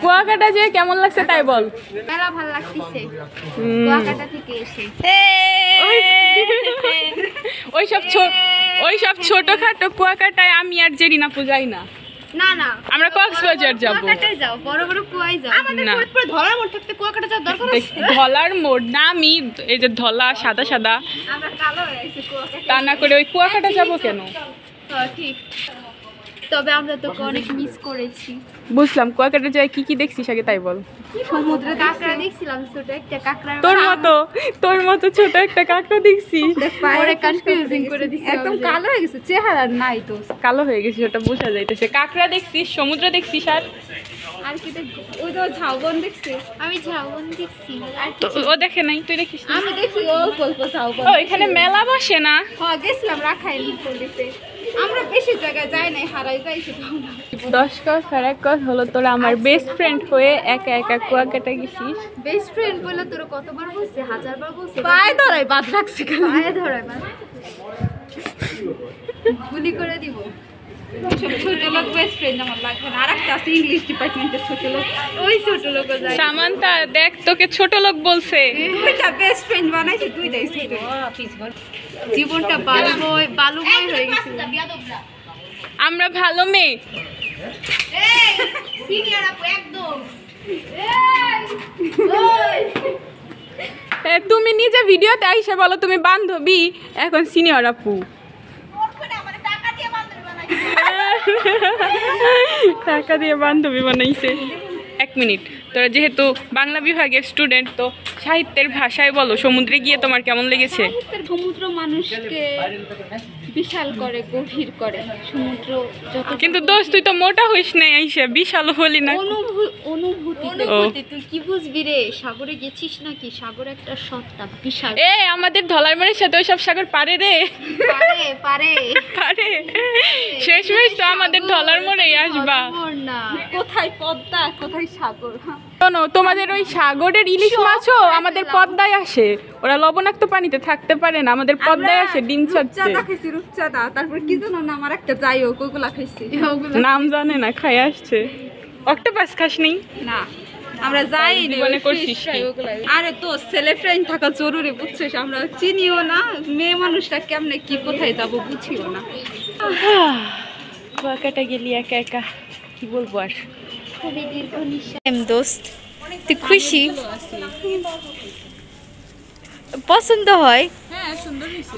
কুয়াকাটা যে কেমন লাগছে তাই বল। মেলা ভালো লাগতেছে কুয়াকাটা থেকে এসে। ওইসব ছোটখাটো কুয়াকাটায় আমি আর জেরিনা পূজাই না। না না আমরা কক্সবাজার যাব। কুয়াকাটায় যাও, বড় বড় কুয়ায় যাও। আমাদের ফরিদপুরে ধলার মোড় থাকতে কুয়াকাটা যাওয়ার দরকার আছে? ধলার মোড় না, আমি এই যে ধলা সাদা সাদা আমরা কালো হয়ে গেছি কুয়াকাটা। তা না করে ওই কুয়াকাটা যাব কেন? ঠিক, তবে আমরা তো অনেক মিস করেছি। বুঝলাম। কুয়াকাটা যাই কি কি দেখছিস আগে তাই বল। সমুদ্রে কাঁকড়া দেখছিলাম, ছোট একটা কাঁকড়া। তোর মতো ছোট একটা কাঁকড়া দেখছি। পরে কনফিউজিং করে দিছি, একদম কালো হয়ে গেছে, চেহারা নাই তো, কালো হয়ে গেছে, ওটা বোঝা যাইতেছে। কাঁকড়া দেখছিস, সমুদ্র দেখছিস, আর কি দেখছি? ওই তো ঝাউবন দেখছি। আমি ঝাউবন দেখছি। আর ও দেখে নাই, তুই দেখিস? আমি দেখছি ও গল্প ঝাউবন। ও এখানে মেলা বসে না? হ্যাঁ গেছিলাম রাখাইন পল্লীতে। আমরা বেশি জায়গায় যাই নাই, হারাই যাই সেটা। 10 কস আর 1 কস হলো তোরা আমার বেস্ট ফ্রেন্ড হয়ে একা একা কুয়াকাটা গেছিস। বেস্ট ফ্রেন্ড বলে তোর কতবার বলছে? 1000 বার বলছে। পায়ে ধরাই বাদ রাখছি, পায়ে ধরাই বাদ গুলি করে দিব। ছোট লোক বেস্ট ফ্রেন্ড আমার লাগবে না। আরেকটা আছে ইংলিশ ডিপার্টমেন্টের ছোট লোক, ওই ছোট লোক যায়। সামান্তা দেখ, তোকে ছোট লোক বলছে। দুইটা বেস্ট ফ্রেন্ড বানাইছে, দুইটাই ছোট। জীবনটা বালুময় হয়ে গেছে। আমরা ভালো মেয়ে। এই সিনিয়র আপু একদম। তুমি নিজে ভিডিওতে আইসা বলো তুমি বান্ধবী, এখন সিনিয়র আপু। টাকা দিয়ে বান্ধবী বানাইছে। 1 মিনিট, তোরা যেহেতু বাংলা বিভাগের স্টুডেন্ট, তো সাহিত্যের ভাষায় বলো, সমুদ্রে গিয়ে তোমার কেমন লেগেছে? সমুদ্র মানুষকে বিশাল করে, গভীর করে। সমুদ্র যত কিন্তু দোস্ত তুই তো মোটা হইস নাই, আইসা বিশাল হলি না। অনুভূতি তুই কি বুঝবি রে? সাগরে গেছিস নাকি? সাগর একটা সত্তা বিশাল। আমাদের ধলার মারের সাথে ওইসব সাগর পারে রে, পারে শেষমেশ তো আমাদের ধলার মোড়েই আসবা। কোথায় পদ্মা, কোথায় সাগর? শোনো, তোমাদের ওই সাগরের ইলিশ মাছও আমাদের পদ্মায় আসে। ওরা লবণাক্ত পানিতে থাকতে পারে না, আমাদের পদ্মায় আসে ডিম ছাড়তে। রূপচাঁদা, তারপর কি জানো না আমার একটা যাই হোক, ওগুলা খাইছি। নাম জানে না, খাই আসছে। অক্টোপাস খাস নি? না, আমরা যাই মনে করছিস কি? আরে তো ছেলে ফ্রেন্ড থাকা জরুরি, বুঝছিস? আমরা চিনিও না, মেয়ে মানুষটা কেমনে কি কোথায় যাব বুঝিও না। কুয়াকাটা গেলি একা একা, কি বলবো আর। দোস্ত তুই খুশি? পছন্দ হয়? হ্যাঁ, সুন্দর হয়েছে।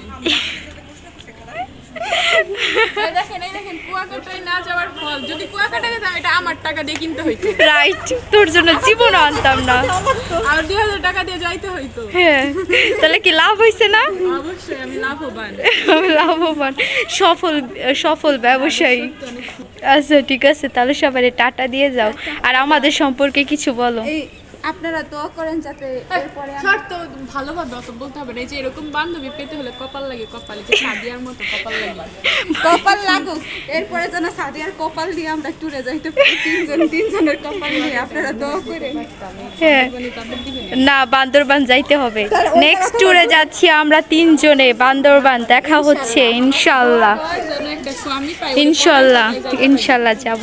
দেখেন কুয়াকাটায় না যাওয়ার ফল। যদি কুয়াকাটায় যেতাম, এটা আমার টাকা দিয়ে কিনতে হইতো। রাইট, তোর জন্য জীবন আনতাম না, আর 2000 টাকা দিয়ে যাইতে হইতো। হ্যাঁ, তাহলে কি লাভ হইছে না? অবশ্যই আমি লাভবান। লাভবান, সফল ব্যবসায়ী। আচ্ছা ঠিক আছে, তাহলে সবাই টাটা দিয়ে যাও, আর আমাদের সম্পর্কে কিছু বলো। আপনারা দোয়া করেন যাতে এরপরে শর্ত ভালোভাবে অত বলতে হবে না, যে এরকম বান্ধবী পেতে হলে কপাল লাগে, কপালে যে সাদিয়ার মতো কপাল লাগে। কপাল লাগুক, এরপরে যেন সাদিয়ার কপাল দিয়ে আমরা টুরে যাইতে পারি, তিনজনের কপাল নিয়ে। আপনারা দোয়া করেন। হ্যাঁ, না বান্দরবান যাইতে হবে। নেক্সট ট্যুরে যাচ্ছি আমরা 3 জনে বান্দরবান। দেখা হচ্ছে ইনশাআল্লাহ। ইনশাআল্লাহ যাব।